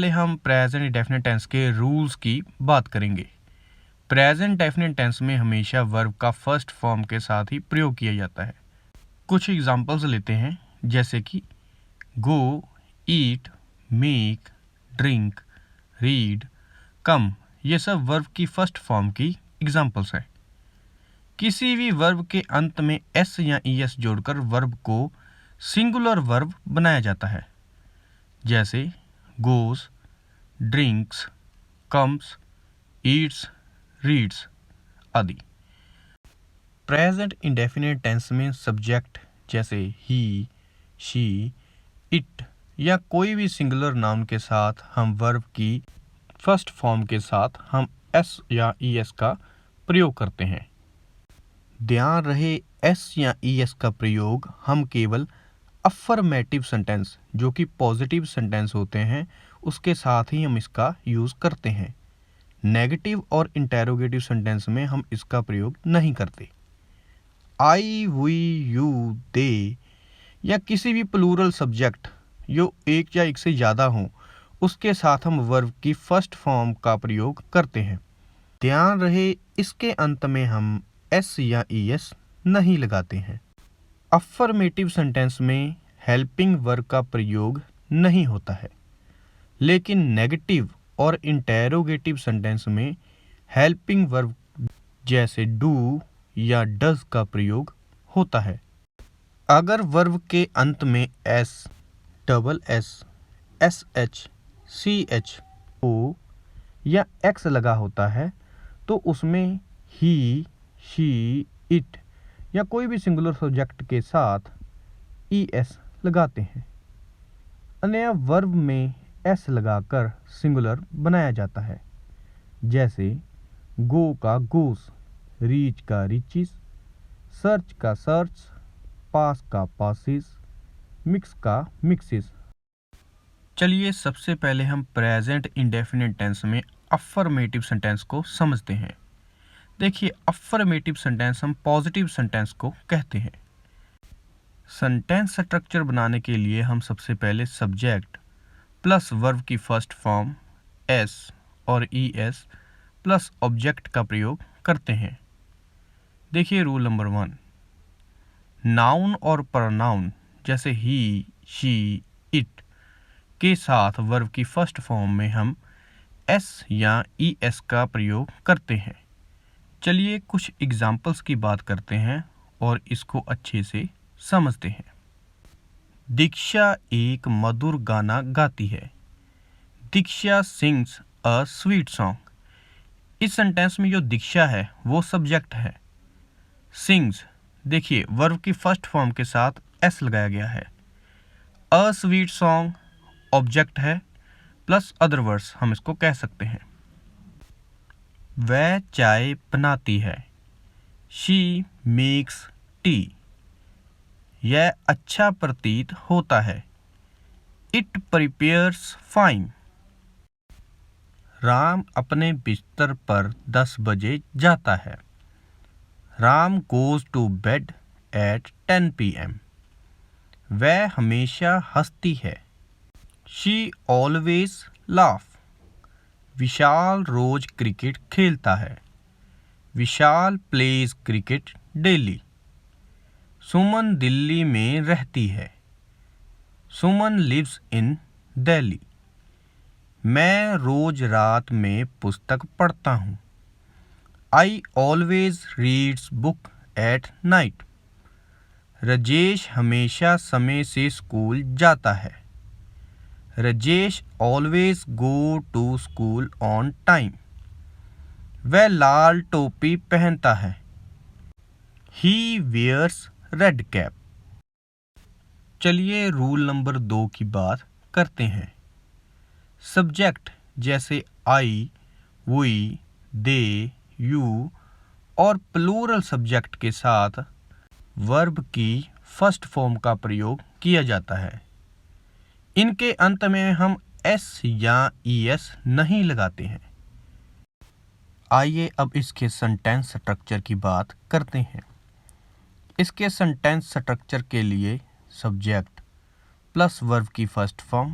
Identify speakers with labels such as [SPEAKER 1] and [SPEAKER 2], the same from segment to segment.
[SPEAKER 1] पहले हम present indefinite tense के रूल्स की बात करेंगे। प्रेजेंट डेफिनिट टेंस में हमेशा वर्ब का फर्स्ट फॉर्म के साथ ही प्रयोग किया जाता है। कुछ एग्जांपल्स लेते हैं, जैसे कि गो, ईट, मेक, ड्रिंक, रीड, कम। ये सब वर्ब की फर्स्ट फॉर्म की एग्जांपल्स हैं। किसी भी वर्ब के अंत में एस या ईएस जोड़कर वर्ब को सिंगुलर वर्ब बनाया जाता है, जैसे गोस, ड्रिंक्स, कम्स, ईट्स, रीड्स आदि। प्रेजेंट इंडेफिनिट टेंस में सब्जेक्ट जैसे ही, शी, इट या कोई भी सिंगुलर नाउन के साथ हम वर्ब की फर्स्ट फॉर्म के साथ हम एस या ईएस का प्रयोग करते हैं। ध्यान रहे, एस या ईएस का प्रयोग हम केवल अफर्मेटिव सेंटेंस, जो कि पॉजिटिव सेंटेंस होते हैं, उसके साथ ही हम इसका यूज़ करते हैं। नेगेटिव और इंटेरोगेटिव सेंटेंस में हम इसका प्रयोग नहीं करते। आई, वी, यू, दे या किसी भी प्लूरल सब्जेक्ट जो एक या एक से ज़्यादा हों, उसके साथ हम वर्ब की फर्स्ट फॉर्म का प्रयोग करते हैं। ध्यान रहे, इसके अंत में हम एस या ईएस नहीं लगाते हैं। अफर्मेटिव सेंटेंस में हेल्पिंग वर्ब का प्रयोग नहीं होता है, लेकिन नेगेटिव और इंटेरोगेटिव सेंटेंस में हेल्पिंग वर्ब जैसे डू या डज का प्रयोग होता है। अगर वर्ब के अंत में S, double S, S H, C H, O या एक्स लगा होता है, तो उसमें ही, शी, इट या कोई भी सिंगुलर सब्जेक्ट के साथ ई एस लगाते हैं। अन्य वर्ब में एस लगाकर सिंगुलर बनाया जाता है, जैसे गो का गोस, रीच का रिचिस, सर्च का सर्च, पास का पासिस, मिक्स का मिक्सिस। चलिए सबसे पहले हम प्रेजेंट इंडेफिनिट टेंस में अफर्मेटिव सेंटेंस को समझते हैं। देखिए, अफर्मेटिव सेंटेंस हम पॉजिटिव सेंटेंस को कहते हैं। सेंटेंस स्ट्रक्चर बनाने के लिए हम सबसे पहले सब्जेक्ट प्लस वर्ब की फर्स्ट फॉर्म एस और ई एस प्लस ऑब्जेक्ट का प्रयोग करते हैं। देखिए रूल नंबर 1, नाउन और प्रोनाउन जैसे ही, शी, इट के साथ वर्ब की फर्स्ट फॉर्म में हम एस या ई एस का प्रयोग करते हैं। चलिए कुछ एग्जाम्पल्स की बात करते हैं और इसको अच्छे से समझते हैं। दीक्षा एक मधुर गाना गाती है। दीक्षा सिंग्स अ स्वीट सॉन्ग। इस सेंटेंस में जो दीक्षा है वो सब्जेक्ट है। सिंग्स, देखिए वर्ब की फर्स्ट फॉर्म के साथ एस लगाया गया है। अ स्वीट सॉन्ग ऑब्जेक्ट है, प्लस अदर वर्ड्स हम इसको कह सकते हैं। वह चाय बनाती है। She makes T. यह अच्छा प्रतीत होता है। It prepares fine. राम अपने बिस्तर पर 10 बजे जाता है। Ram goes to bed at 10 PM। वह हमेशा हंसती है। She always laugh. विशाल रोज क्रिकेट खेलता है। Vishal plays cricket daily. Suman Delhi में रहती है। Suman lives in Delhi. मैं रोज रात में पुस्तक पढ़ता हूँ। I always reads book at night. Rajesh हमेशा समय से स्कूल जाता है। Rajesh always go to school on time. वह लाल टोपी पहनता है। He wears red cap. चलिए रूल नंबर 2 की बात करते हैं। सब्जेक्ट जैसे आई, वी, दे, यू और प्लूरल सब्जेक्ट के साथ वर्ब की फर्स्ट फॉर्म का प्रयोग किया जाता है। इनके अंत में हम एस या ईएस नहीं लगाते हैं। आइए अब इसके सेंटेंस स्ट्रक्चर की बात करते हैं। इसके सेंटेंस स्ट्रक्चर के लिए सब्जेक्ट प्लस वर्ब की फर्स्ट फॉर्म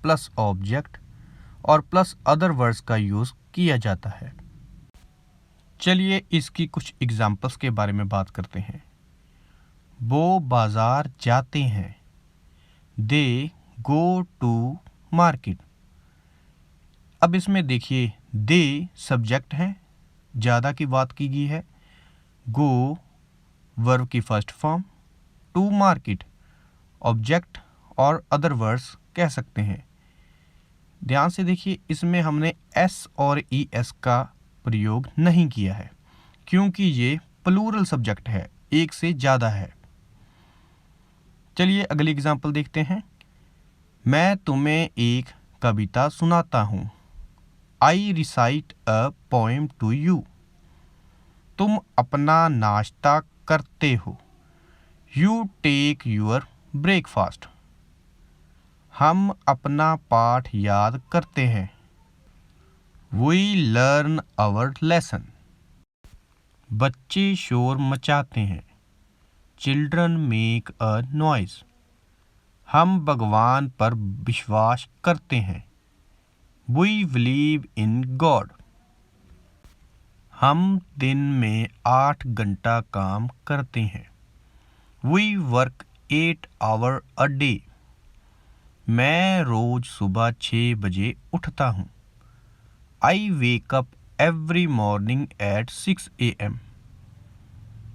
[SPEAKER 1] प्लस ऑब्जेक्ट और प्लस अदर वर्ड्स का यूज़ किया जाता है। चलिए इसकी कुछ एग्जाम्पल्स के बारे में बात करते हैं। वो बाज़ार जाते हैं। दे गो टू मार्केट। अब इसमें देखिए, दे सब्जेक्ट है, ज़्यादा की बात की गई है। गो वर्ब की first form, to market object और अदर वर्ड्स कह सकते हैं। ध्यान से देखिए, इसमें हमने एस और ई एस का प्रयोग नहीं किया है क्योंकि ये प्लूरल सब्जेक्ट है, एक से ज़्यादा है। चलिए अगली एग्जांपल देखते हैं। मैं तुम्हें एक कविता सुनाता हूँ। I recite a poem to you. तुम अपना नाश्ता करते हो। You take your breakfast. हम अपना पाठ याद करते हैं। We learn our lesson. बच्चे शोर मचाते हैं। Children make a noise. हम भगवान पर विश्वास करते हैं। We believe in God. हम दिन में 8 घंटा काम करते हैं। We work 8 hour a day. मैं रोज सुबह 6 बजे उठता हूँ। I wake up every morning at 6 AM।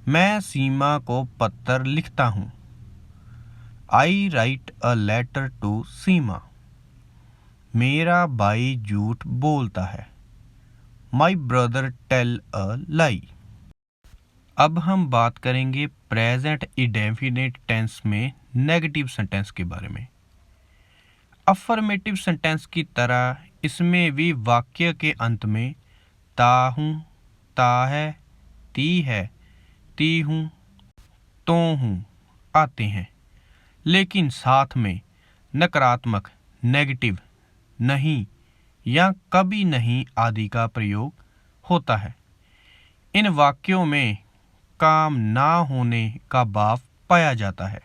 [SPEAKER 1] मैं सीमा को पत्र लिखता हूँ। I write a letter to Seema. मेरा भाई झूठ बोलता है। My brother tell a lie. अब हम बात करेंगे प्रेजेंट इंडेफिनिट टेंस में नेगेटिव सेंटेंस के बारे में। अफर्मेटिव सेंटेंस की तरह इसमें भी वाक्य के अंत में ता हूँ, ता है, ती हूँ, तो हूँ आते हैं, लेकिन साथ में नकारात्मक, नेगेटिव, नहीं या कभी नहीं आदि का प्रयोग होता है। इन वाक्यों में काम ना होने का भाव पाया जाता है।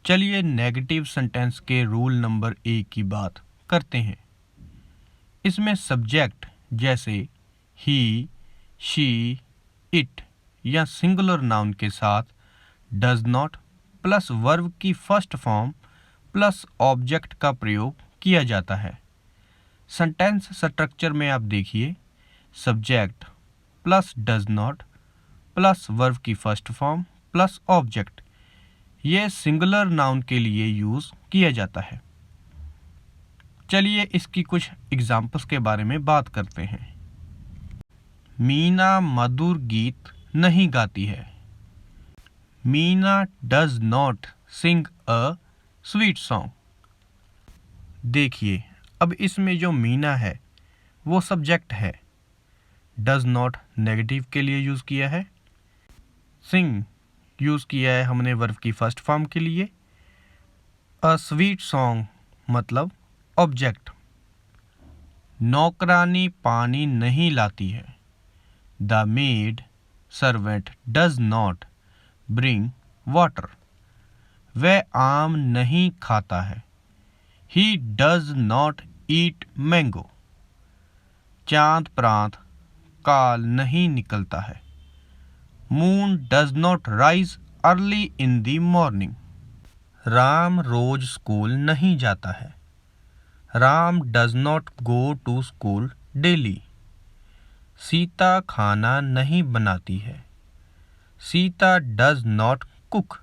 [SPEAKER 1] चलिए नेगेटिव सेंटेंस के रूल नंबर 1 की बात करते हैं। इसमें सब्जेक्ट जैसे ही, शी, इट या सिंगुलर नाउन के साथ डज नॉट प्लस वर्ब की फर्स्ट फॉर्म प्लस ऑब्जेक्ट का प्रयोग किया जाता है। सेंटेंस स्ट्रक्चर में आप देखिए, subject plus does not plus verb की फर्स्ट फॉर्म प्लस ऑब्जेक्ट, ये सिंगुलर नाउन के लिए यूज़ किया जाता है। चलिए इसकी कुछ एग्जाम्पल्स के बारे में बात करते हैं। मीना मधुर गीत नहीं गाती है। Meena does not sing a sweet song. देखिए, अब इसमें जो मीना है वो सब्जेक्ट है। डज नॉट नेगेटिव के लिए यूज़ किया है। सिंग यूज़ किया है हमने वर्ब की फर्स्ट फॉर्म के लिए। अ स्वीट सॉन्ग मतलब ऑब्जेक्ट। नौकरानी पानी नहीं लाती है। The maid servant does not bring water. वह आम नहीं खाता है। He does not eat mango. चांद प्रांत काल नहीं निकलता है। Moon does not rise early in the morning. Ram रोज स्कूल नहीं जाता है। Ram does not go to school daily. Sita खाना नहीं बनाती है। Sita does not cook.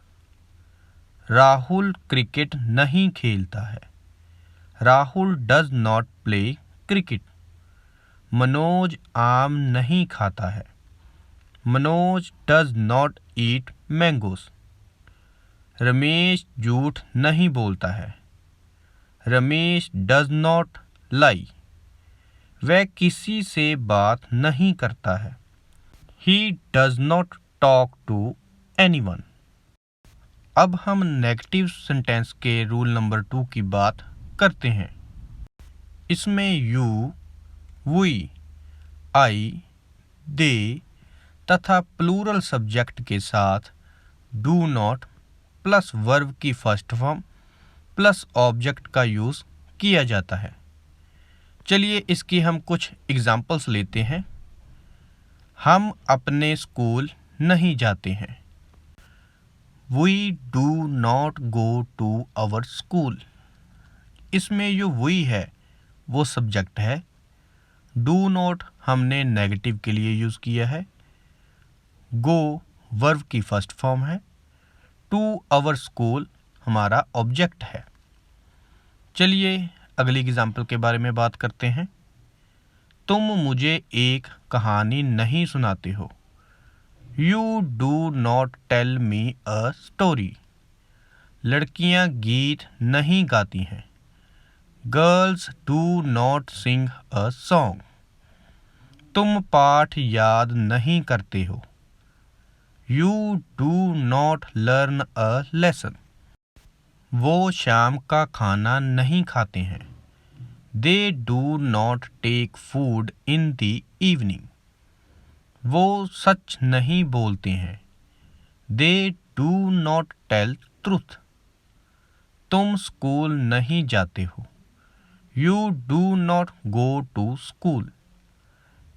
[SPEAKER 1] Rahul cricket नहीं खेलता है। Rahul does not play cricket. Manoj आम नहीं खाता है। Manoj does not eat mangoes. Ramesh झूठ नहीं बोलता है। Ramesh does not lie. वह किसी से बात नहीं करता है। He does not talk to anyone. अब हम नेगेटिव सेंटेंस के रूल नंबर 2 की बात करते हैं। इसमें यू, वी, आई, दे तथा प्लूरल सब्जेक्ट के साथ डू नॉट प्लस वर्ब की फर्स्ट फॉर्म प्लस ऑब्जेक्ट का यूज़ किया जाता है। चलिए इसकी हम कुछ एग्जाम्पल्स लेते हैं। हम अपने स्कूल नहीं जाते हैं। We do not go to our school। इसमें जो we है वो सब्जेक्ट है। Do not हमने नेगेटिव के लिए यूज़ किया है। Go वर्ब की फर्स्ट फॉर्म है। To our school हमारा ऑब्जेक्ट है। चलिए अगली एग्जाम्पल के बारे में बात करते हैं। तुम मुझे एक कहानी नहीं सुनाते हो। You do not tell me a story। लड़कियां गीत नहीं गाती हैं। Girls do not sing a song। तुम पाठ याद नहीं करते हो। You do not learn a lesson। वो शाम का खाना नहीं खाते हैं। They do not take food in the evening। वो सच नहीं बोलते हैं। They do not tell truth। तुम स्कूल नहीं जाते हो। You do not go to school।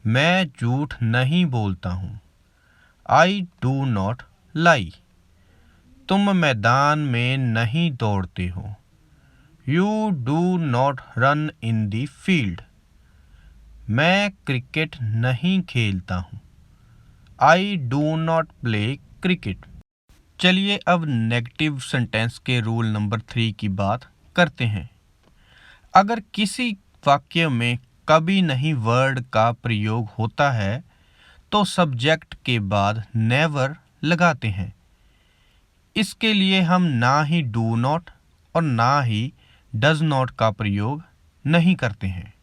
[SPEAKER 1] मैं झूठ नहीं बोलता हूँ। I do not lie। तुम मैदान में नहीं दौड़ते हो। You do not run in the field। मैं क्रिकेट नहीं खेलता हूँ। I do not play cricket। चलिए अब नेगेटिव सेंटेंस के रूल नंबर 3 की बात करते हैं। अगर किसी वाक्य में कभी नहीं वर्ड का प्रयोग होता है तो सब्जेक्ट के बाद नेवर लगाते हैं। इसके लिए हम ना ही डू नॉट और ना ही डज नॉट का प्रयोग नहीं करते हैं।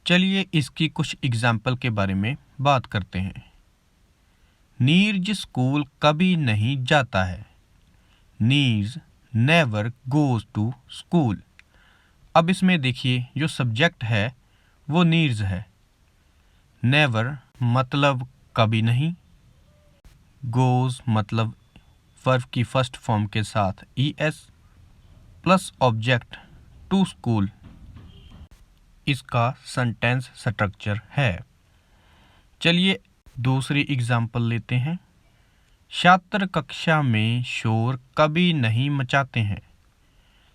[SPEAKER 1] चलिए इसकी कुछ एग्जाम्पल के बारे में बात करते हैं। नीरज स्कूल कभी नहीं जाता है। Neeraj never goes to school. अब इसमें देखिए जो सब्जेक्ट है वो नीरज है। नेवर मतलब कभी नहीं। गोज मतलब वर्ब की फर्स्ट फॉर्म के साथ ES plus object to school इसका सेंटेंस स्ट्रक्चर है। चलिए दूसरी एग्जाम्पल लेते हैं। छात्र कक्षा में शोर कभी नहीं मचाते हैं।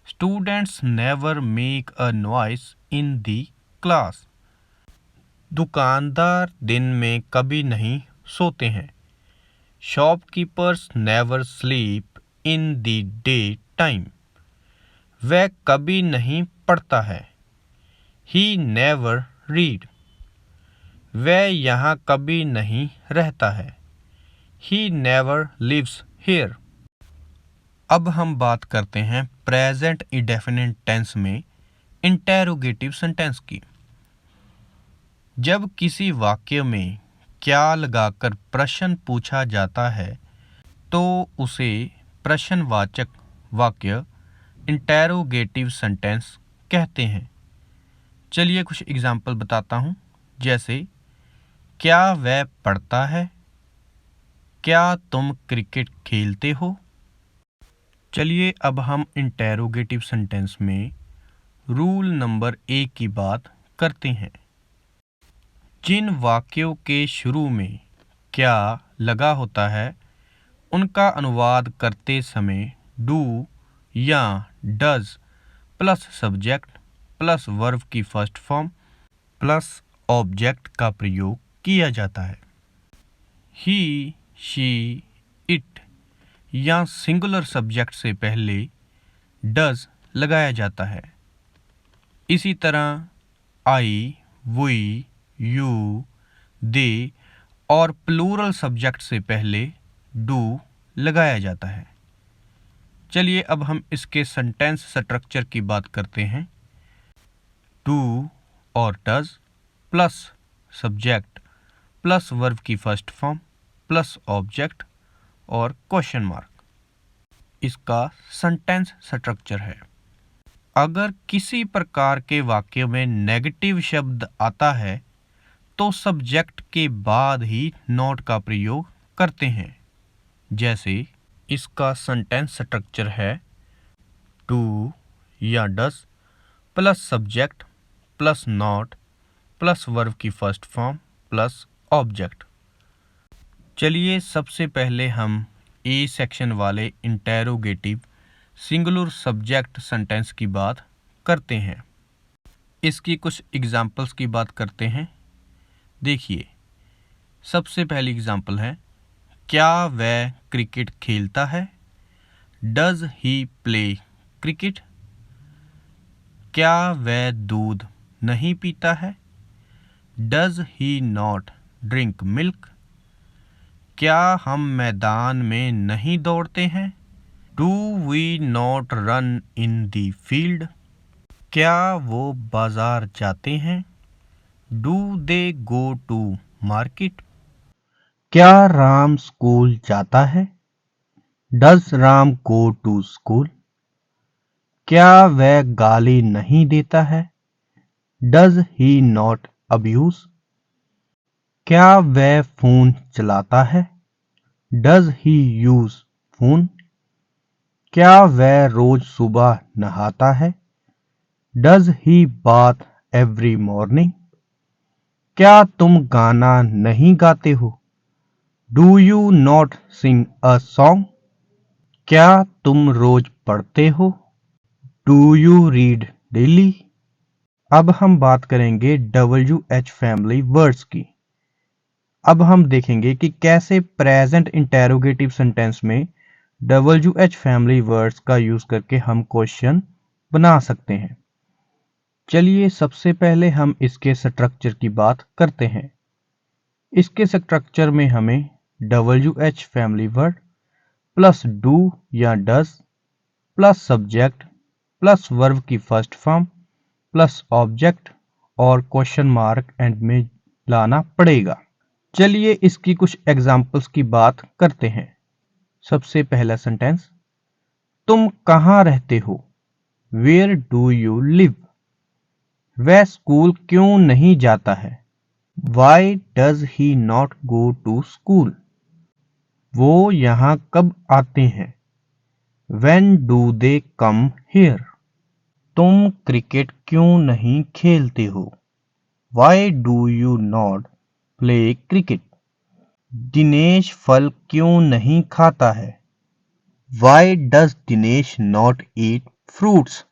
[SPEAKER 1] Students never make a noise in the class. दुकानदार दिन में कभी नहीं सोते हैं। Shopkeepers never sleep in the day time. वह कभी नहीं पढ़ता है। He never read। वह यहाँ कभी नहीं रहता है। He never lives here। अब हम बात करते हैं प्रेजेंट इंडेफिनिट टेंस में इंटेरोगेटिव सेंटेंस की। जब किसी वाक्य में क्या लगाकर प्रश्न पूछा जाता है तो उसे प्रश्नवाचक वाक्य इंटेरोगेटिव सेंटेंस कहते हैं। चलिए कुछ एग्जाम्पल बताता हूँ। जैसे क्या वह पढ़ता है? क्या तुम क्रिकेट खेलते हो? चलिए अब हम इंटेरोगेटिव सेंटेंस में रूल नंबर 1 की बात करते हैं। जिन वाक्यों के शुरू में क्या लगा होता है उनका अनुवाद करते समय डू या does plus subject plus verb की फर्स्ट फॉर्म प्लस ऑब्जेक्ट का प्रयोग किया जाता है। ही, शी, इट या सिंगुलर सब्जेक्ट से पहले डज लगाया जाता है। इसी तरह आई, वी, यू, दे और प्लूरल सब्जेक्ट से पहले डू लगाया जाता है। चलिए अब हम इसके सेंटेंस स्ट्रक्चर की बात करते हैं। डू और does plus subject plus verb की फर्स्ट फॉर्म प्लस ऑब्जेक्ट और क्वेश्चन मार्क इसका सेंटेंस स्ट्रक्चर है। अगर किसी प्रकार के वाक्य में नेगेटिव शब्द आता है तो सब्जेक्ट के बाद ही नॉट का प्रयोग करते हैं। जैसे इसका सेंटेंस स्ट्रक्चर है डू या does plus subject plus not plus verb की फर्स्ट फॉर्म प्लस ऑब्जेक्ट। चलिए सबसे पहले हम ए सेक्शन वाले इंटेरोगेटिव सिंगुलर सब्जेक्ट सेंटेंस की बात करते हैं। इसकी कुछ एग्जाम्पल्स की बात करते हैं। देखिए, सबसे पहली एग्जाम्पल है, क्या वह क्रिकेट खेलता है? Does he play cricket? क्या वह दूध नहीं पीता है? Does he not drink milk? क्या हम मैदान में नहीं दौड़ते हैं? Do we not run in the field? क्या वो बाजार जाते हैं? Do they go to market? क्या राम स्कूल जाता है? Does Ram go to school? क्या वह गाली नहीं देता है? Does he not abuse? क्या वह फोन चलाता है? Does he use phone? क्या वह रोज सुबह नहाता है? Does he bath every morning? क्या तुम गाना नहीं गाते हो? Do you not sing a song? क्या तुम रोज पढ़ते हो? Do you read daily? अब हम बात करेंगे WH फैमिली वर्ड्स की। अब हम देखेंगे कि कैसे प्रेजेंट इंटेरोगेटिव सेंटेंस में WH फैमिली वर्ड्स का यूज करके हम क्वेश्चन बना सकते हैं। चलिए सबसे पहले हम इसके स्ट्रक्चर की बात करते हैं। इसके स्ट्रक्चर में हमें WH family word plus do या does plus subject plus verb की फर्स्ट फॉर्म प्लस ऑब्जेक्ट और क्वेश्चन मार्क एंड में लाना पड़ेगा। चलिए इसकी कुछ एग्जाम्पल्स की बात करते हैं। सबसे पहला सेंटेंस, तुम कहाँ रहते हो? Where do you live? वह स्कूल क्यों नहीं जाता है? Why does he not go to school? वो यहाँ कब आते हैं? When do they come here? तुम क्रिकेट क्यों नहीं खेलते हो? Why do you not play cricket? Dinesh फल क्यों नहीं खाता है? Why does Dinesh not eat fruits?